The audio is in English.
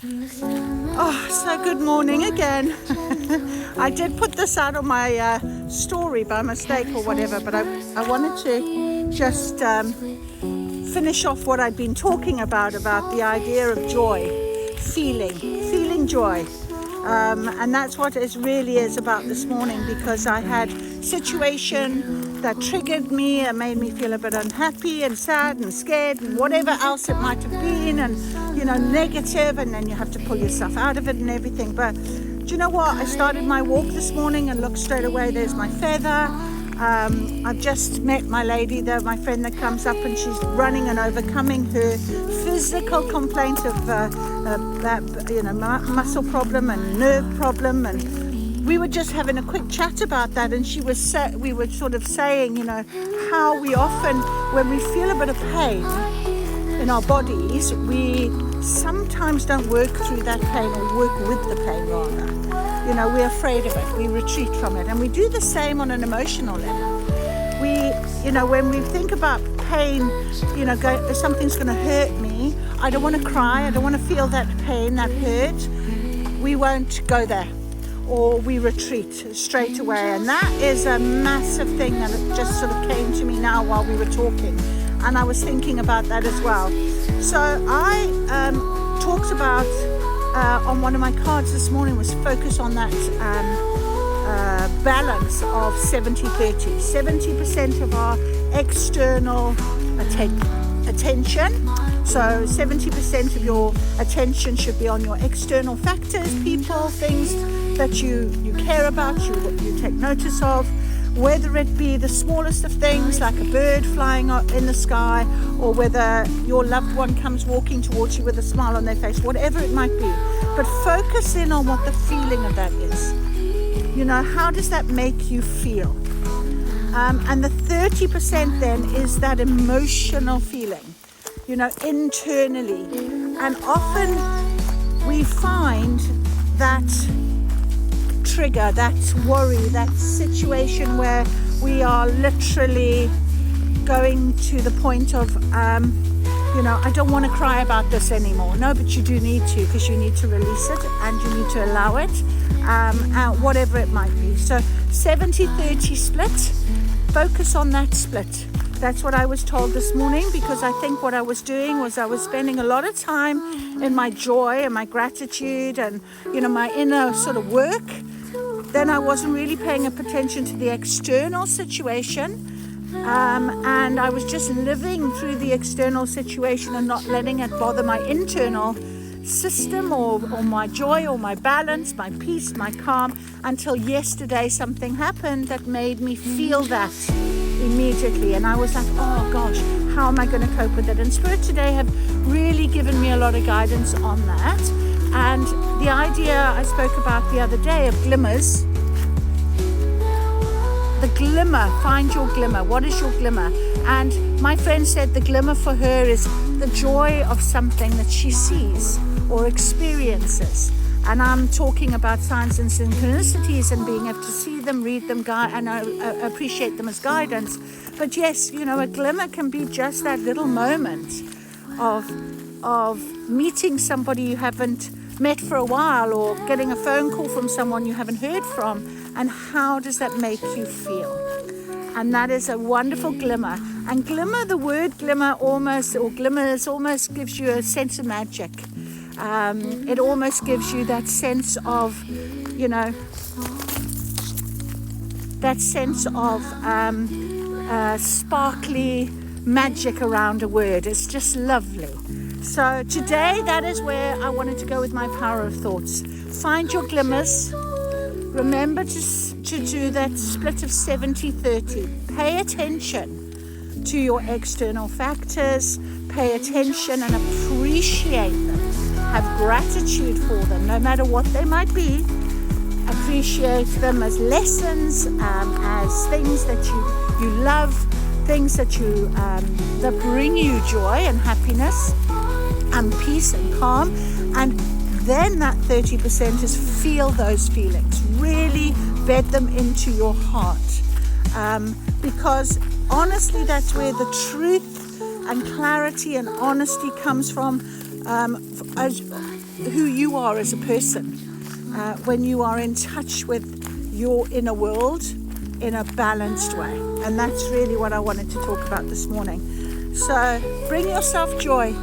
Oh, so good morning again. I did put this out on my story by mistake or whatever, but I wanted to just finish off what I'd been talking about the idea of joy, feeling joy. And that's what it really is about this morning, because I had a situation that triggered me and made me feel a bit unhappy and sad and scared and whatever else it might have been, and negative, and then you have to pull yourself out of it and everything. But do you know what? I started my walk this morning and looked straight away, there's my feather. I've just met my lady, my friend that comes up, and she's running and overcoming her physical complaint of muscle problem and nerve problem, and we were just having a quick chat about that. And we were sort of saying, how we often, when we feel a bit of pain in our bodies, we sometimes don't work through that pain, or work with the pain rather. We're afraid of it, we retreat from it, and we do the same on an emotional level. When we think about pain, if something's going to hurt me, I don't want to cry, I don't want to feel that pain, that hurt. We won't go there, or we retreat straight away. And that is a massive thing that just sort of came to me now while we were talking, and I was thinking about that as well. So I talked about on one of my cards this morning, was focus on that balance of 70-30. 70% of our external attention. So 70% of your attention should be on your external factors, people, things that you care about, you take notice of, whether it be the smallest of things like a bird flying in the sky, or whether your loved one comes walking towards you with a smile on their face, whatever it might be. But focus in on what the feeling of that is. How does that make you feel? And the 30% then is that emotional feeling, internally. And often we find that trigger, that worry, that situation where we are literally going to the point of, I don't want to cry about this anymore. No, but you do need to, because you need to release it and you need to allow it, whatever it might be. So 70-30 split, focus on that split. That's what I was told this morning, because I think what I was doing was I was spending a lot of time in my joy and my gratitude and, my inner sort of work. Then I wasn't really paying attention to the external situation. And I was just living through the external situation and not letting it bother my internal system or my joy or my balance, my peace, my calm, until yesterday something happened that made me feel that immediately. And I was like, oh gosh, how am I going to cope with it? And Spirit today have really given me a lot of guidance on that. And the idea I spoke about the other day of glimmers, the glimmer, find your glimmer. What is your glimmer? And my friend said the glimmer for her is the joy of something that she sees or experiences. And I'm talking about signs and synchronicities and being able to see them, read them, and appreciate them as guidance. But yes, a glimmer can be just that little moment of meeting somebody you haven't met for a while, or getting a phone call from someone you haven't heard from. And how does that make you feel? And that is a wonderful glimmer. And glimmer, the word glimmer almost, or glimmers, almost gives you a sense of magic. It almost gives you that sense of, sparkly magic around a word. It's just lovely. So today, that is where I wanted to go with my power of thoughts. Find your glimmers. Remember to do that split of 70-30. Pay attention to your external factors. Pay attention and appreciate them. Have gratitude for them, no matter what they might be. Appreciate them as lessons, as things that you love, things that that bring you joy and happiness and peace and calm. And then that 30% is feel those feelings. Really bed them into your heart. Because honestly, that's where the truth and clarity and honesty comes from. as who you are as a person, when you are in touch with your inner world in a balanced way. And that's really what I wanted to talk about this morning. So bring yourself joy.